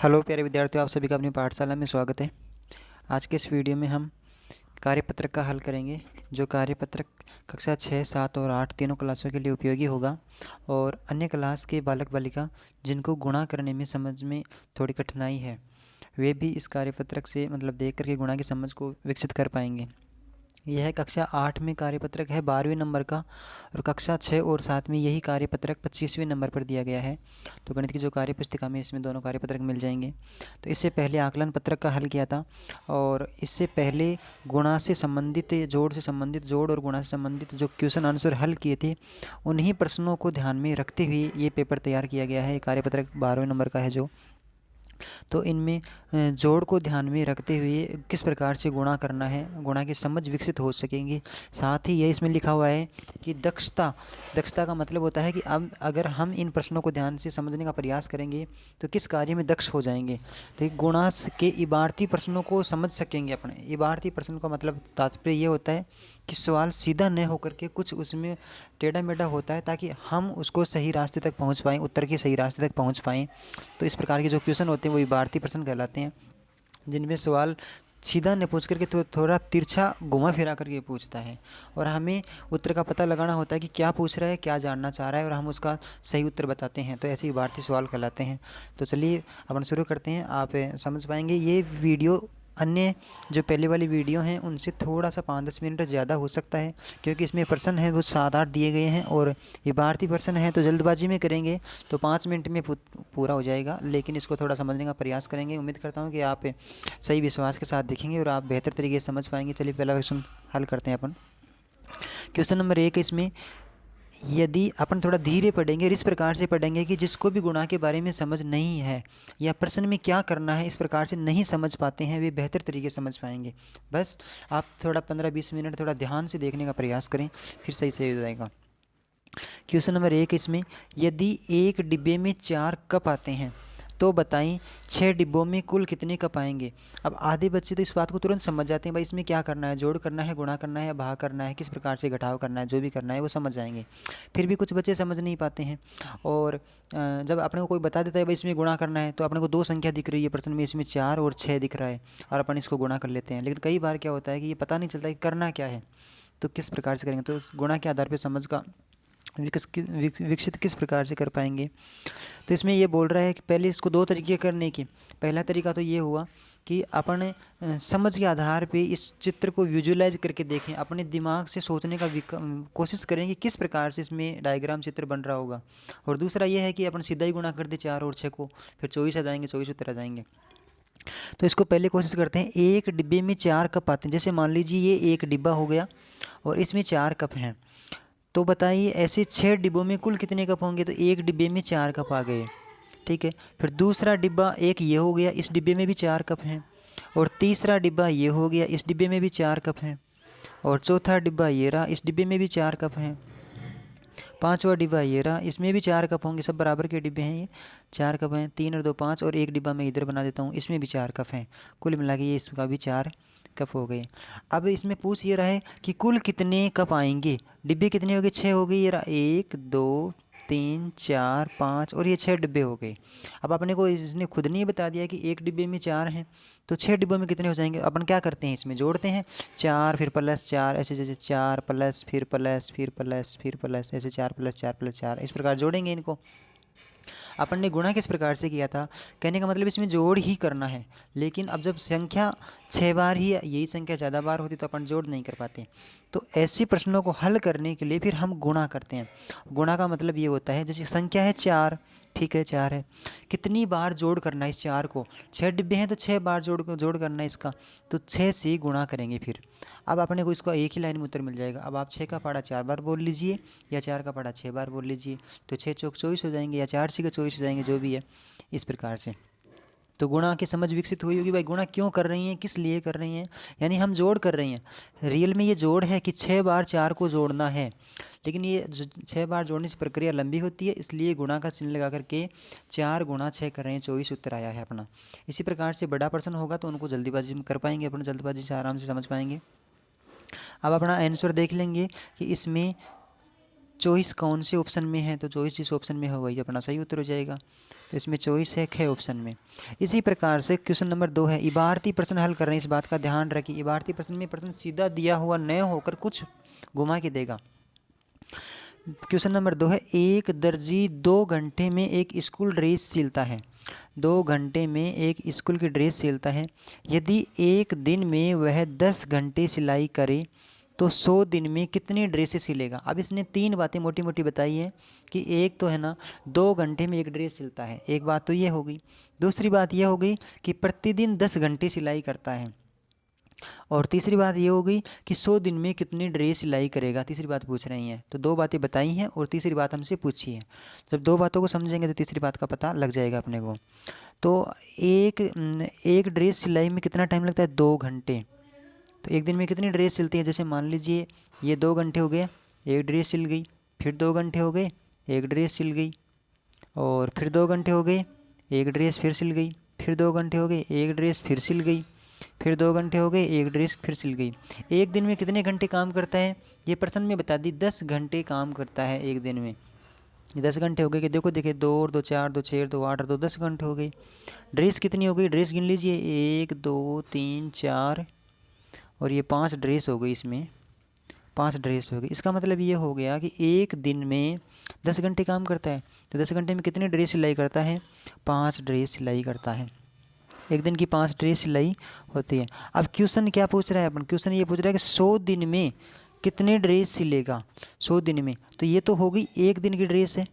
Hello प्यारे विद्यार्थियों, आप सभी का अपनी पाठशाला में स्वागत है। आज के इस वीडियो में हम कार्यपत्रक का हल करेंगे, जो कार्यपत्रक कक्षा 6, 7 और 8 तीनों क्लासों के लिए उपयोगी होगा। और अन्य क्लास के बालक बालिका जिनको गुणा करने में समझ में थोड़ी कठिनाई है, वे भी इस कार्यपत्रक से देख करके गुणा की समझ को विकसित कर पाएंगे। यह कक्षा 8 में कार्यपत्रक है 12वें नंबर का, और कक्षा 6 और 7 में यही कार्यपत्रक 25वें नंबर पर दिया गया है। तो गणित की जो कार्यपुस्तिका में इसमें दोनों कार्यपत्रक मिल जाएंगे। तो इससे पहले आकलन पत्रक का हल किया था, और इससे पहले गुणा से संबंधित, जोड़ और गुणा से संबंधित जो क्वेश्चन आंसर हल किए थे, उन्हीं प्रश्नों को ध्यान में रखते हुए ये पेपर तैयार किया गया है। कार्यपत्रक 12वें नंबर का है जो, तो इनमें जोड़ को ध्यान में रखते हुए किस प्रकार से गुणा करना है, गुणा की समझ विकसित हो सकेंगी। साथ ही ये इसमें लिखा हुआ है कि दक्षता का मतलब होता है कि अब अगर हम इन प्रश्नों को ध्यान से समझने का प्रयास करेंगे तो किस कार्य में दक्ष हो जाएंगे। तो गुणा के इबारती प्रश्नों को समझ सकेंगे। अपने इबारती प्रश्न का मतलब तात्पर्य ये होता है कि सवाल सीधा न होकर के कुछ उसमें टेढ़ा मेढ़ा होता है, ताकि हम उसको सही रास्ते तक पहुंच पाएँ, उत्तर के सही रास्ते तक पहुंच पाएँ। तो इस प्रकार के जो क्वेश्चन होते हैं वो इबारती प्रश्न कहलाते हैं, जिनमें सवाल सीधा न पूछ करके थोड़ा तिरछा घुमा फिरा करके पूछता है, और हमें उत्तर का पता लगाना होता है कि क्या पूछ रहा है, क्या जानना चाह रहा है, और हम उसका सही उत्तर बताते हैं। तो ऐसे इबारती सवाल कहलाते हैं। तो चलिए अपन शुरू करते हैं। आप समझ पाएंगे ये वीडियो अन्य जो पहले वाली वीडियो हैं उनसे थोड़ा सा 5-10 मिनट ज़्यादा हो सकता है, क्योंकि इसमें प्रश्न है वो 7-8 दिए गए हैं, और इबारती प्रश्न है तो जल्दबाजी में करेंगे तो 5 मिनट में पूरा हो जाएगा। लेकिन इसको थोड़ा समझने का प्रयास करेंगे। उम्मीद करता हूँ कि आप सही विश्वास के साथ देखेंगे और आप बेहतर तरीके से समझ पाएंगे। चलिए पहला क्वेश्चन हल करते हैं अपन। क्वेश्चन नंबर 1 इसमें, यदि अपन थोड़ा धीरे पढ़ेंगे और इस प्रकार से पढ़ेंगे कि जिसको भी गुणा के बारे में समझ नहीं है या प्रश्न में क्या करना है इस प्रकार से नहीं समझ पाते हैं, वे बेहतर तरीके से समझ पाएंगे। बस आप थोड़ा 15-20 मिनट थोड़ा ध्यान से देखने का प्रयास करें, फिर सही हो जाएगा। क्वेश्चन नंबर 1 इसमें, यदि एक डिब्बे में 4 कप आते हैं तो बताएं 6 डिब्बों में कुल कितने कप आएंगे। अब आधे बच्चे तो इस बात को तुरंत समझ जाते हैं, भाई इसमें क्या करना है, जोड़ करना है, गुणा करना है, या भाग करना है, किस प्रकार से घटाव करना है, जो भी करना है वो समझ जाएंगे। फिर भी कुछ बच्चे समझ नहीं पाते हैं, और जब अपने को कोई बता देता है भाई इसमें गुणा करना है, तो अपने को 2 संख्या दिख रही है प्रश्न में, इसमें 4 और 6 दिख रहा है, और अपन इसको गुणा कर लेते हैं। लेकिन कई बार क्या होता है कि ये पता नहीं चलता कि करना क्या है, तो किस प्रकार से करेंगे। तो गुणा के आधार पर समझ का विकसित किस प्रकार से कर पाएंगे। तो इसमें ये बोल रहा है कि पहले इसको 2 तरीके करने की। पहला तरीका तो ये हुआ कि अपन समझ के आधार पे इस चित्र को विजुअलाइज करके देखें, अपने दिमाग से सोचने का कोशिश करें कि किस प्रकार से इसमें डायग्राम चित्र बन रहा होगा। और दूसरा ये है कि अपन सीधा ही गुणा कर दे 4 और 6 को, फिर 24 आ जाएंगे, 24 उत्तर आ जाएंगे। तो इसको पहले कोशिश करते हैं। एक डिब्बे में 4 कप आते हैं, जैसे मान लीजिए ये एक डिब्बा हो गया और इसमें 4 कप हैं, तो बताइए ऐसे 6 डिब्बों में कुल कितने कप होंगे। तो एक डिब्बे में 4 कप आ गए, ठीक है। फिर दूसरा डिब्बा एक ये हो गया, इस डिब्बे में भी 4 कप हैं। और तीसरा डिब्बा ये हो गया, इस डिब्बे में भी 4 कप हैं। और चौथा डिब्बा ये रहा, इस डिब्बे में भी 4 कप हैं। पांचवा डिब्बा ये रहा, इसमें भी 4 कप होंगे, सब बराबर के डिब्बे हैं, ये 4 कप हैं। 3 और 2 5, और एक डिब्बा मैं इधर बना देता हूँ, इसमें भी 4 कप हैं। कुल मिला के ये इसका भी 4 कप हो गए। अब इसमें पूछ ये रहा है कि कुल कितने कप आएंगे। डिब्बे कितने हो गए, 6 हो गए। ये रहा 1 2 3 4 5, और ये 6 डिब्बे हो गए। अब अपने को इसने खुद नहीं बता दिया कि एक डिब्बे में 4 हैं, तो 6 डिब्बों में कितने हो जाएंगे। अपन क्या करते हैं, इसमें जोड़ते हैं 4 फिर प्लस 4, ऐसे जैसे 4 प्लस फिर प्लस फिर प्लस फिर प्लस, ऐसे 4 प्लस 4 प्लस 4, इस प्रकार जोड़ेंगे इनको। अपन ने गुणा किस प्रकार से किया था, कहने का मतलब इसमें जोड़ ही करना है। लेकिन अब जब संख्या 6 बार ही, यही संख्या ज़्यादा बार होती तो अपन जोड़ नहीं कर पाते। तो ऐसे प्रश्नों को हल करने के लिए फिर हम गुणा करते हैं। गुणा का मतलब ये होता है, जैसे संख्या है 4, ठीक है 4 है, कितनी बार जोड़ करना है इस 4 को। 6 डिब्बे हैं तो 6 बार जोड़ करना है इसका, तो 6 से गुणा करेंगे फिर। अब अपने को इसको एक ही लाइन में उत्तर मिल जाएगा। अब आप 6 का पढ़ा 4 बार बोल लीजिए, या 4 का पढ़ा 6 बार बोल लीजिए, तो 6 चौक 24 हो जाएंगे, या 4 6 24 हो जाएंगे, जो भी है इस प्रकार से। तो गुणा की समझ विकसित हुई होगी, भाई गुणा क्यों कर रही हैं, किस लिए कर रही हैं, यानी हम जोड़ कर रही हैं। रियल में ये जोड़ है कि 6 बार 4 को जोड़ना है, लेकिन ये 6 बार जोड़ने से प्रक्रिया लंबी होती है, इसलिए गुणा का चिन्ह लगा करके 4 गुणा 6 कर रहे हैं, 24 उत्तर आया है अपना। इसी प्रकार से बड़ा प्रश्न होगा तो उनको जल्दीबाजी में कर पाएंगे, अपन जल्दबाजी से आराम से समझ पाएंगे। अब अपना आंसर देख लेंगे कि इसमें चॉइस कौन से ऑप्शन में है, तो चॉइस जिस ऑप्शन में हो वही अपना सही उत्तर हो जाएगा। तो इसमें चॉइस है ख ऑप्शन में। इसी प्रकार से क्वेश्चन नंबर 2 है, इबारती प्रश्न हल कर रहे हैं, इस बात का ध्यान रखिए। इबारती प्रश्न में प्रश्न सीधा दिया हुआ न होकर कुछ घुमा के देगा। क्वेश्चन नंबर 2 है, एक दर्जी 2 घंटे में एक स्कूल ड्रेस सिलता है। 2 घंटे में एक स्कूल की ड्रेस सिलता है। यदि एक दिन में वह 10 घंटे सिलाई करे तो 100 दिन में कितनी ड्रेसें सिलेगा। अब इसने 3 बातें मोटी मोटी बताई है कि एक तो है ना 2 घंटे में एक ड्रेस सिलता है, एक बात तो ये हो गई। दूसरी बात ये हो गई कि प्रतिदिन 10 घंटे सिलाई करता है, और तीसरी बात ये हो गई कि 100 दिन में कितनी ड्रेस सिलाई करेगा। तीसरी बात पूछ रही हैं, तो 2 बातें बताई हैं और तीसरी बात हमसे पूछी है। जब 2 बातों को समझेंगे तो तीसरी बात का पता लग जाएगा अपने को। तो एक ड्रेस सिलाई में कितना टाइम लगता है, 2 घंटे। तो एक दिन में कितनी ड्रेस सिलती है, जैसे मान लीजिए ये 2 घंटे हो गए, एक ड्रेस सिल गई, फिर 2 घंटे हो गए, एक ड्रेस सिल गई, और फिर 2 घंटे हो गए, एक ड्रेस फिर सिल गई, फिर 2 घंटे हो गए, एक ड्रेस फिर सिल गई, फिर 2 घंटे हो गए, एक ड्रेस फिर सिल गई। एक दिन में कितने घंटे काम करता है, ये प्रश्न में बता दी, 10 घंटे काम करता है एक दिन में। 10 घंटे हो गए कि देखो देखिए 2 और 2 4, 2 6, 2 8 और 2 10 घंटे हो गए। ड्रेस कितनी हो गई, ड्रेस गिन लीजिए, 1 2 3 4 और ये 5 ड्रेस हो गई, इसमें 5 ड्रेस हो गई। इसका मतलब ये हो गया कि एक दिन में 10 घंटे काम करता है, तो 10 घंटे में कितनी ड्रेस सिलाई करता है, 5 ड्रेस सिलाई करता है। एक दिन की 5 ड्रेस सिलाई होती है। अब क्वेश्चन क्या पूछ रहा है अपन, क्वेश्चन ये पूछ रहा है कि 100 दिन में कितने ड्रेस सिलेगा। 100 दिन में, तो ये तो हो गई एक दिन की ड्रेस है,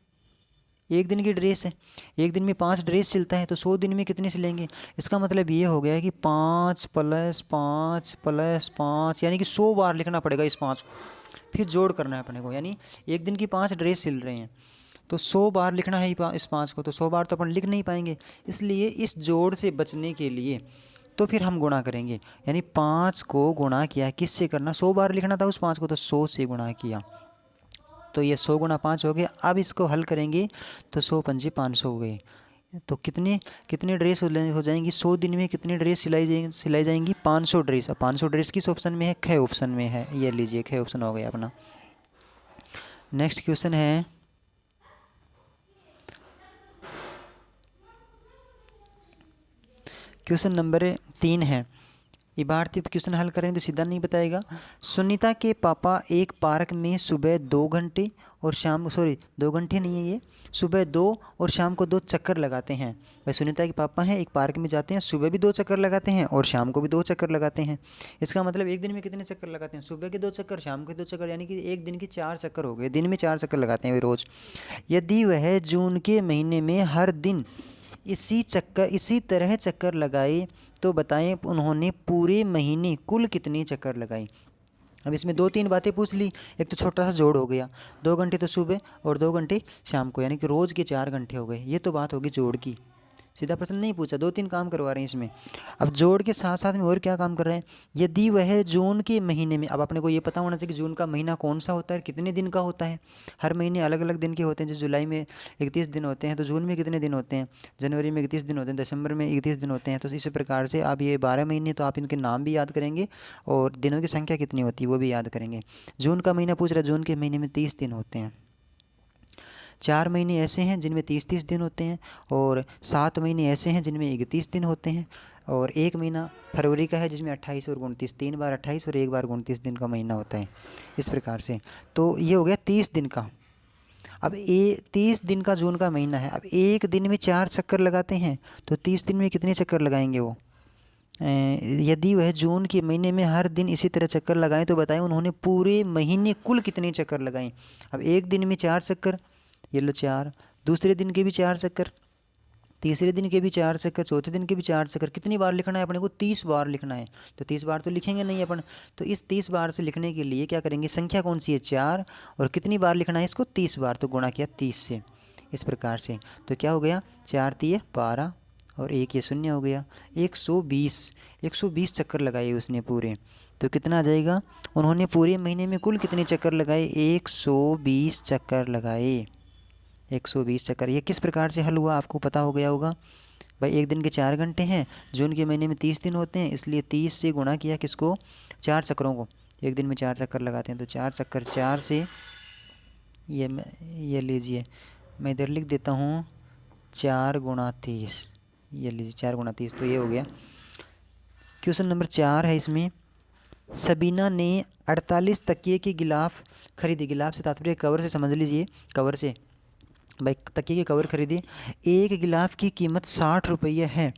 एक दिन की ड्रेस है। एक दिन में 5 ड्रेस सिलता है, तो 100 दिन में कितने सिलेंगे। इसका मतलब ये हो गया कि 5 + 5 + 5 यानी कि 100 बार लिखना पड़ेगा इस 5 को, फिर जोड़ करना है अपने को। यानी एक दिन की 5 ड्रेस सिल रहे हैं तो 100 बार लिखना है इस 5 को, तो 100 बार तो अपन लिख नहीं पाएंगे। इसलिए इस जोड़ से बचने के लिए तो फिर हम गुणा करेंगे, यानी 5 को गुणा किया, किससे करना, 100 बार लिखना था उस 5 को, तो 100 से गुणा किया, तो ये 100 × 5 हो गया। अब इसको हल करेंगे तो 100 × 5 = 500 हो गए। तो कितने कितने ड्रेस हो जाएंगी, 100 दिन में कितनी ड्रेस सिलाई जाएंगी, 500 ड्रेस। अब 500 ड्रेस किस ऑप्शन में है, ख ऑप्शन में है। ये लीजिए ख ऑप्शन हो गया अपना। नेक्स्ट क्वेश्चन है, क्वेश्चन नंबर 3 है, इबारती क्वेश्चन हल करें तो सीधा नहीं बताएगा। सुनीता के पापा एक पार्क में सुबह 2 घंटे और शाम, सॉरी 2 घंटे नहीं है ये, सुबह 2 और शाम को 2 चक्कर लगाते हैं। भाई सुनीता के पापा हैं, एक पार्क में जाते हैं, सुबह भी 2 चक्कर लगाते हैं और शाम को भी 2 चक्कर लगाते हैं। इसका मतलब एक दिन में कितने चक्कर लगाते हैं, सुबह के 2 चक्कर, शाम के 2 चक्कर, यानी कि एक दिन के 4 चक्कर हो गए। दिन में 4 चक्कर लगाते हैं वे रोज़। यदि वह जून के महीने में हर दिन इसी तरह चक्कर लगाए तो बताएं उन्होंने पूरे महीने कुल कितनी चक्कर लगाई। अब इसमें 2-3 बातें पूछ ली। एक तो छोटा सा जोड़ हो गया, 2 घंटे तो सुबह और 2 घंटे शाम को, यानी कि रोज़ के 4 घंटे हो गए। ये तो बात होगी जोड़ की, सीधा प्रश्न नहीं पूछा, 2-3 काम करवा रहे हैं इसमें। अब जोड़ के साथ साथ में और क्या काम कर रहे हैं, यदि वह जून के महीने में, अब अपने को ये पता होना चाहिए कि जून का महीना कौन सा होता है, कितने दिन का होता है। हर महीने अलग अलग दिन के होते हैं। जैसे जुलाई में 31 दिन होते हैं, तो जून में कितने दिन होते हैं, जनवरी में 31 दिन होते हैं, दिसंबर में 31 दिन होते हैं। तो इसी प्रकार से आप ये 12 महीने, तो आप इनके नाम भी याद करेंगे और दिनों की संख्या कितनी होती है वो भी याद करेंगे। जून का महीना पूछ रहा है, जून के महीने में 30 दिन होते हैं। 4 महीने ऐसे हैं जिनमें 30-30 दिन होते हैं, और 7 महीने ऐसे हैं जिनमें 31 दिन होते हैं, और 1 महीना फरवरी का है जिसमें 28 और 29, 3 बार 28 और 1 बार 29 दिन का महीना होता है। इस प्रकार से तो ये हो गया 30 दिन का। अब 30 दिन का जून का महीना है। अब एक दिन में 4 चक्कर लगाते हैं, तो 30 दिन में कितने चक्कर लगाएंगे वो। यदि वह जून के महीने में हर दिन इसी तरह चक्कर लगाएं तो बताएं उन्होंने पूरे महीने कुल कितने चक्कर लगाएं। अब एक दिन में 4 चक्कर, ये लो 4, दूसरे दिन के भी 4 चक्कर, तीसरे दिन के भी 4 चक्कर, चौथे दिन के भी 4 चक्कर। कितनी बार लिखना है अपने को, 30 बार लिखना है। तो 30 बार तो लिखेंगे नहीं अपन, तो इस 30 बार से लिखने के लिए क्या करेंगे, संख्या कौन सी है 4, और कितनी बार लिखना है इसको 30 बार, तो गुणा किया 30 से। इस प्रकार से तो क्या हो गया, 4 × 3 = 12 और 1 ये 0 हो गया। 120 चक्कर लगाए उसने पूरे, तो कितना आ जाएगा, उन्होंने पूरे महीने में कुल कितने चक्कर लगाए, 120 चक्कर लगाए। 120 चक्कर। ये किस प्रकार से हल हुआ आपको पता हो गया होगा। भाई एक दिन के 4 घंटे हैं, जून के महीने में 30 दिन होते हैं, इसलिए 30 से गुणा किया किसको, 4 चक्करों को। एक दिन में 4 चक्कर लगाते हैं, तो 4 चक्कर 4 से ये लीजिए, मैं इधर लिख देता हूँ 4 × 30। ये लीजिए 4 × 30, तो ये हो गया। क्वेश्चन नंबर 4 है इसमें, सबीना ने 48 तकिए की गिलाफ खरीदी। गिलाफ से तात्पर्य कवर से समझ लीजिए, कवर से भाई तकिए की कवर खरीदी। एक गिलाफ की कीमत 60 रुपये है,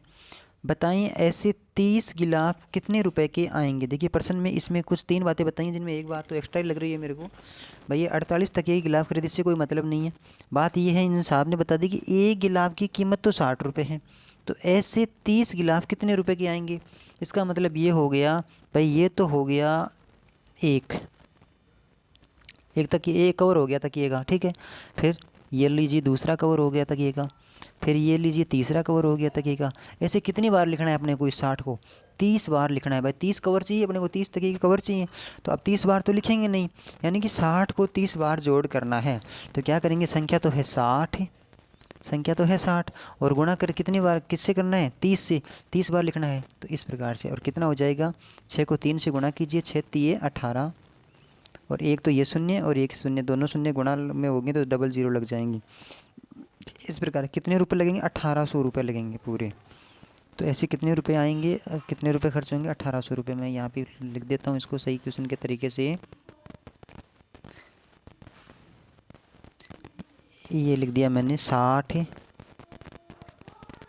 बताइए ऐसे 30 गिलाफ कितने रुपए के आएंगे। देखिए प्रश्न में इसमें कुछ 3 बातें बताई हैं, जिनमें एक बात तो एक्स्ट्रा ही लग रही है मेरे को। भाई ये 48 तकिए की गिलाफ खरीदी, इससे कोई मतलब नहीं है। बात ये है, इन साहब ने बता दी कि एक गिलाफ की कीमत तो 60 रुपये है, तो ऐसे 30 गिलाफ कितने रुपए के आएंगे। इसका मतलब ये हो गया भाई, ये तो हो गया एक एक तकिए, एक कवर हो गया तकिए का, ठीक है। फिर ये लीजिए दूसरा कवर हो गया तकिए का, फिर ये लीजिए तीसरा कवर हो गया तकिए का। ऐसे कितनी बार लिखना है अपने को इस 60 को, 30 बार लिखना है भाई। 30 कवर चाहिए अपने को, 30 तकिए के कवर चाहिए, तो अब 30 बार तो लिखेंगे नहीं, यानी कि 60 को 30 बार जोड़ करना है। तो क्या करेंगे, संख्या तो है 60 है, संख्या तो है 60, और गुणा कर कितनी बार किससे करना है, 30 से, 30 बार लिखना है। तो इस प्रकार से, और कितना हो जाएगा, 6 को 3 से गुणा कीजिए, 6 तिये 18, और एक तो ये शून्य और एक शून्य, दोनों शून्य गुणा में होंगे तो डबल ज़ीरो लग जाएंगी। इस प्रकार कितने रुपए लगेंगे, 1800 रुपये लगेंगे पूरे। तो ऐसे कितने रुपए आएंगे, कितने रुपए खर्च होंगे, 1800 रुपये। मैं यहाँ पे लिख देता हूँ इसको सही क्वेश्चन के तरीके से। ये लिख दिया मैंने, 60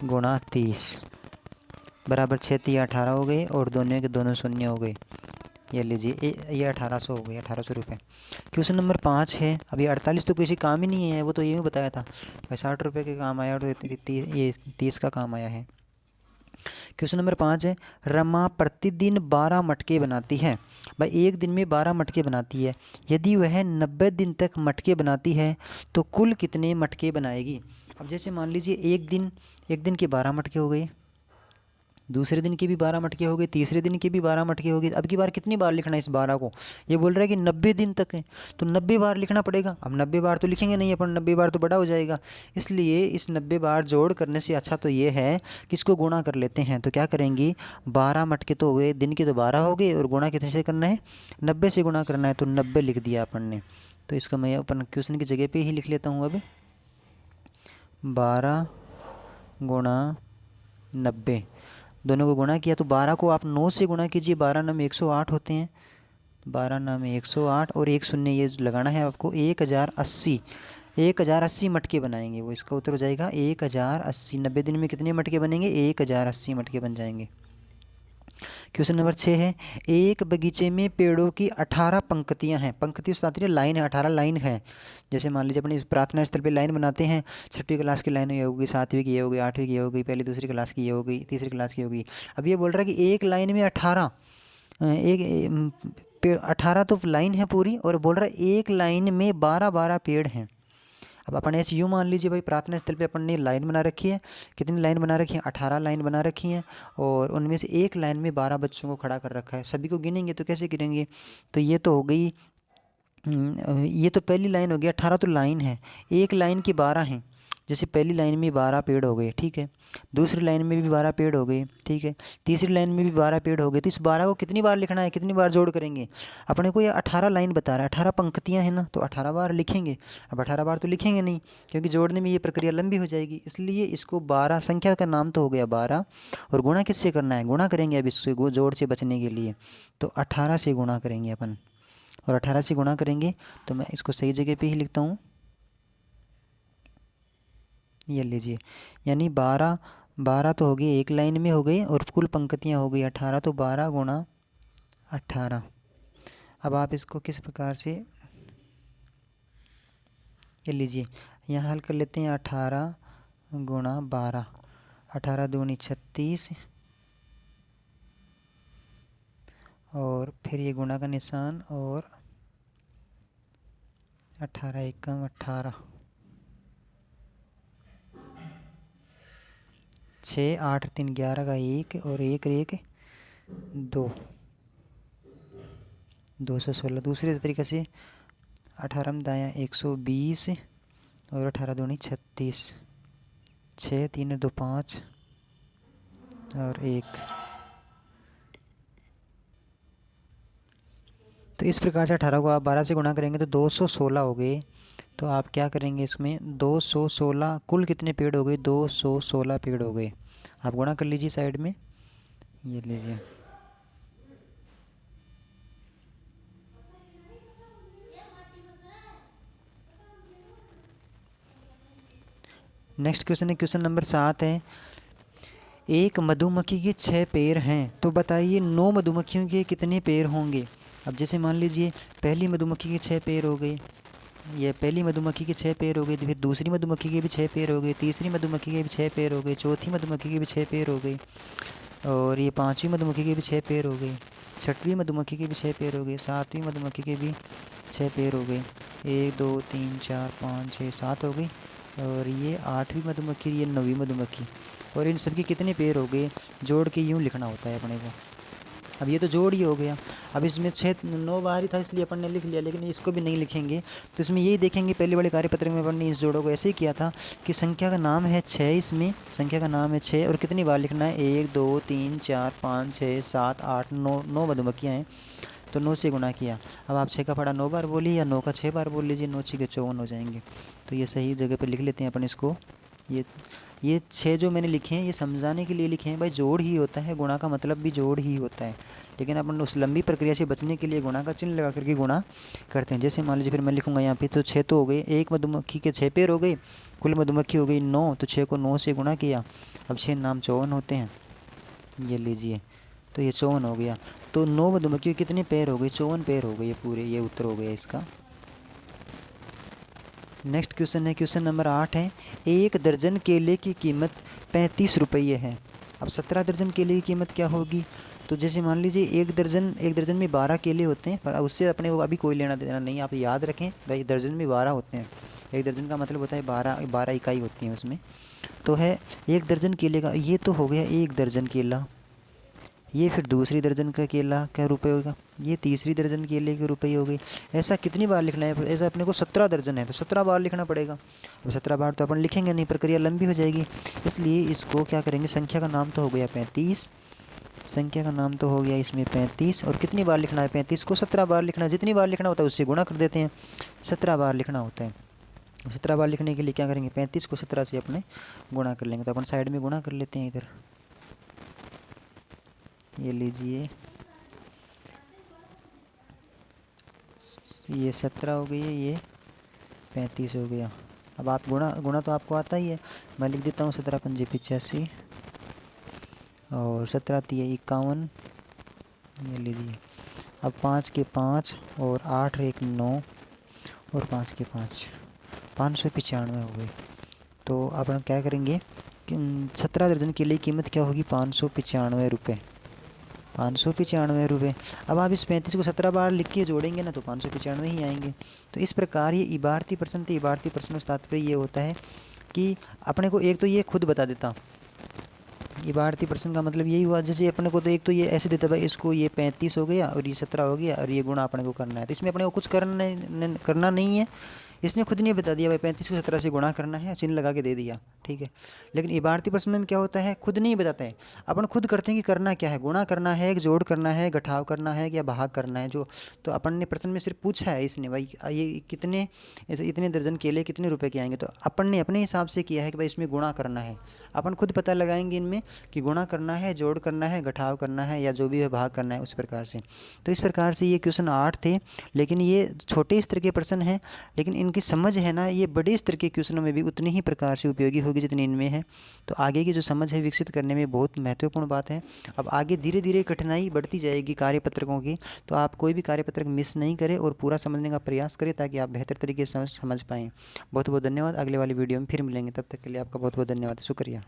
× 30 बराबर 6 तिया 18 हो गए, और दोनों के दोनों शून्य हो गए। ये लीजिए ये 1800 हो गए, 1800 रुपये। क्वेश्चन नंबर 5 है, अभी 48 तो किसी काम ही नहीं है, वो तो यूँ बताया था भाई 60 रुपये के काम आया, और ये 30 का काम आया है। क्वेश्चन नंबर 5 है, रमा प्रतिदिन 12 मटके बनाती है। भाई एक दिन में 12 मटके बनाती है, यदि वह 90 दिन तक मटके बनाती है तो कुल कितने मटके बनाएगी। अब जैसे मान लीजिए एक दिन के 12 मटके हो गए, दूसरे दिन के भी 12 मटके हो गए, तीसरे दिन के भी 12 मटके हो गए। अब की बार कितनी बार लिखना है इस 12 को, ये बोल रहा है कि 90 दिन तक है, तो 90 बार लिखना पड़ेगा। अब 90 बार तो लिखेंगे नहीं अपन, 90 बार तो बड़ा हो जाएगा, इसलिए इस 90 बार जोड़ करने से अच्छा तो ये है कि इसको गुणा कर लेते हैं। तो क्या करेंगे, 12 मटके तो हो गए, दिन के तो 12 हो गए, और गुणा कितने से करना है, 90 से गुणा करना है, तो 90 लिख दिया अपन ने। तो इसका मैं अपन क्वेश्चन की जगह पर ही लिख लेता हूँ अब, 12 × 90, दोनों को गुणा किया तो 12 को आप 9 से गुणा कीजिए, 12 9 में 108 होते हैं, 12 9 में 108, और एक शून्य ये लगाना है आपको, 1080, 1080 मटके बनाएंगे वो। इसका उत्तर हो जाएगा 1080। 90 दिन में कितने मटके बनेंगे, 1080 मटके बन जाएंगे। क्वेश्चन नंबर 6 है, एक बगीचे में पेड़ों की 18 पंक्तियां हैं। पंक्ति से तात्पर्य लाइन है, 18 लाइन है। जैसे मान लीजिए अपनी प्रार्थना स्थल पे लाइन बनाते हैं, 6वीं क्लास की लाइन ये होगी, 7वीं की ये होगी, 8वीं की ये होगी, पहली दूसरी क्लास की ये होगी, तीसरी क्लास की होगी। अब ये बोल रहा है कि एक लाइन में 18, पेड़ 18 तो लाइन है पूरी, और बोल रहा है एक लाइन में 12 पेड़ हैं। अब अपन ऐसे यूँ मान लीजिए भाई, प्रार्थना स्थल पे अपन ने लाइन बना रखी है, कितनी लाइन बना रखी है, 18 लाइन बना रखी हैं, और उनमें से एक लाइन में 12 बच्चों को खड़ा कर रखा है। सभी को गिनेंगे तो कैसे गिनेंगे, तो ये तो हो गई, ये तो पहली लाइन हो गई, 18 तो लाइन है, एक लाइन की 12 हैं। जैसे पहली लाइन में 12 पेड़ हो गए, ठीक है, दूसरी लाइन में भी 12 पेड़ हो गए, ठीक है, तीसरी लाइन में भी 12 पेड़ हो गए। तो इस 12 को कितनी बार लिखना है, कितनी बार जोड़ करेंगे, अपने को ये 18 लाइन बता रहा है, 18 पंक्तियां हैं ना, तो 18 बार लिखेंगे। अब 18 बार तो लिखेंगे नहीं, क्योंकि जोड़ने में ये प्रक्रिया लंबी हो जाएगी, इसलिए इसको 12, संख्या का नाम तो हो गया 12, और गुणा किससे करना है, गुणा करेंगे अब इससे जोड़ से बचने के लिए, तो 18 से गुणा करेंगे अपन, और 18 से गुणा करेंगे। तो मैं इसको सही जगह पे ही लिखता हूँ, ये लीजिए, यानी 12 12 तो हो गई, एक लाइन में हो गई, और कुल पंक्तियाँ हो गई 18, तो 12 × 18। अब आप इसको किस प्रकार से, ये लीजिए यहाँ हल कर लेते हैं, 18 × 12, 18 दूनी 36, और फिर ये गुणा का निशान, और 18 एकम 18, 6 8 3 11 का 1, और 1 1 2, 216। दूसरे तरीके से 18 में दायाँ 120, और 18 दूनी 36, 6 3 2 5, और 1। तो इस प्रकार से 18 को आप 12 से गुणा करेंगे तो 216 हो गए, तो आप क्या करेंगे, इसमें 216 कुल कितने पेड़ हो गए, 216 पेड़ हो गए। आप गुणा कर लीजिए साइड में, ये लीजिए। नेक्स्ट क्वेश्चन है, क्वेश्चन नंबर 7 है, एक मधुमक्खी के 6 पैर हैं, तो बताइए 9 मधुमक्खियों के कितने पैर होंगे। अब जैसे मान लीजिए पहली मधुमक्खी के 6 पैर हो गए, ये पहली मधुमक्खी के 6 पैर हो गए, तो फिर दूसरी मधुमक्खी के भी 6 पैर हो गए, तीसरी मधुमक्खी के भी 6 पैर हो गए, चौथी मधुमक्खी के भी 6 पैर हो गए, और ये पांचवी मधुमक्खी के भी 6 पैर हो गए, छठवीं मधुमक्खी के भी 6 पैर हो गए, सातवीं मधुमक्खी के भी 6 पैर हो गए, 1 2 3 4 5 6 7 हो गई, और ये आठवीं मधुमक्खी, ये नौवीं मधुमक्खी, और इन सबके कितने पैर हो गए, जोड़ के यूँ लिखना होता है अपने को। अब ये तो जोड़ ही हो गया। अब इसमें 9 बाहर ही था इसलिए अपन ने लिख लिया, लेकिन इसको भी नहीं लिखेंगे, तो इसमें यही देखेंगे पहले वाले कार्यपत्र में अपन ने इस जोड़ों को ऐसे ही किया था कि संख्या का नाम है 6, इसमें संख्या का नाम है 6, और कितनी बार लिखना है, 1 2 3 4 5 6 7 8 9, 9 मधुमक्खियाँ हैं, तो 9 से गुणा किया। अब आप 6 का पढ़ा 9 बार बोलिए, या 9 का 6 बार बोल लीजिए, 9 6 के 54 हो जाएंगे। तो ये सही जगह पर लिख लेते हैं अपन इसको। ये 6 जो मैंने लिखे हैं ये समझाने के लिए लिखे हैं भाई, जोड़ ही होता है, गुणा का मतलब भी जोड़ ही होता है, लेकिन अपन उस लंबी प्रक्रिया से बचने के लिए गुणा का चिन्ह लगा करके गुणा करते हैं। जैसे मान लीजिए फिर मैं लिखूंगा यहाँ पे, तो 6 तो हो गए, एक मधुमक्खी के 6 पैर हो गए, कुल मधुमक्खी हो गई 9, तो 6 को 9 से गुणा किया, अब 6 नाम 54 होते हैं, ये लीजिए, तो ये 54 हो गया। तो 9 मधुमक्खी कितने पैर हो गए, 54 पैर हो गए, ये पूरे, ये उत्तर हो गया इसका। नेक्स्ट क्वेश्चन है, क्वेश्चन नंबर 8 है, एक दर्जन केले की कीमत 35 रुपये है। अब 17 दर्जन केले की कीमत क्या होगी। तो जैसे मान लीजिए एक दर्जन में 12 केले होते हैं, पर उससे अपने को अभी कोई लेना देना नहीं, आप याद रखें भाई, दर्जन में 12 होते हैं, एक दर्जन का मतलब होता है 12 इकाई होती हैं उसमें, तो है एक दर्जन केले का, ये तो हो गया एक दर्जन केला, ये फिर दूसरी दर्जन का केला क्या रुपये होगा, ये तीसरी दर्जन केले के रुपये हो गई। ऐसा कितनी बार लिखना है, ऐसा अपने को 17 दर्जन है तो 17 बार लिखना पड़ेगा। अब 17 बार तो अपन लिखेंगे नहीं, प्रक्रिया लंबी हो जाएगी, इसलिए इसको क्या करेंगे, संख्या का नाम तो हो गया 35, संख्या का नाम तो हो गया इसमें 35, और कितनी बार लिखना है, 35 को 17 बार लिखना है, जितनी बार लिखना होता है उससे गुणा कर देते हैं, 17 बार लिखना होता है। 17 बार लिखने के लिए क्या करेंगे, 35 को 17 से अपने गुणा कर लेंगे, तो अपन साइड में गुणा कर लेते हैं इधर, ये लीजिए, ये 17 हो गई है, ये 35 हो गया। अब आप गुणा तो आपको आता ही है, मैं लिख देता हूँ 17 पंजे 85, और 17 तिया 51, ये लीजिए। अब 5 के 5 और 8 एक 9, और 5 के 5, 595 हो गई। तो अपन क्या करेंगे कि 17 दर्जन के लिए कीमत क्या होगी, 595 रुपये, 595 रुपये। अब आप इस 35 को 17 बार लिख के जोड़ेंगे ना, तो 595 ही आएंगे। तो इस प्रकार ये इबारती प्रश्न थे। इबारती प्रश्नों से तात्पर्य ये होता है कि अपने को एक तो ये खुद बता देता, इबारती प्रश्न का मतलब यही हुआ, जैसे अपने को तो एक तो ये ऐसे देता भाई, इसको ये 35 हो गया और ये 17 हो गया और ये गुणा अपने को करना है, तो इसमें अपने को कुछ करना नहीं है, इसने खुद नहीं बता दिया भाई 35 को 17 से गुणा करना है, चिन्ह लगा के दे दिया, ठीक है। लेकिन इबारती प्रश्न में क्या होता है, खुद नहीं बताता है, अपन खुद करते हैं कि करना क्या है, गुणा करना है, जोड़ करना है, घटाव करना है, या भाग करना है, जो तो अपन ने प्रश्न में सिर्फ पूछा है इसने भाई ये कितने, ऐसे इतने दर्जन केले कितने रुपए के आएंगे, तो अपन ने अपने हिसाब से किया है कि भाई इसमें गुणा करना है। अपन खुद पता लगाएंगे इनमें कि गुणा करना है, जोड़ करना है, घटाव करना है, या जो भी है भाग करना है, उस प्रकार से। तो इस प्रकार से ये क्वेश्चन 8 थे, लेकिन ये छोटे स्तर के प्रश्न हैं, लेकिन इनकी समझ है ना, ये बड़े स्तर के क्वेश्चनों में भी उतनी ही प्रकार से उपयोगी होगी जितनी इनमें है। तो आगे की जो समझ है विकसित करने में बहुत महत्वपूर्ण बात है। अब आगे धीरे धीरे कठिनाई बढ़ती जाएगी कार्यपत्रकों की, तो आप कोई भी कार्यपत्रक मिस नहीं करें और पूरा समझने का प्रयास करें, ताकि आप बेहतर तरीके से समझ पाएँ। बहुत बहुत धन्यवाद। अगले वाली वीडियो में फिर मिलेंगे, तब तक के लिए आपका बहुत बहुत धन्यवाद, शुक्रिया।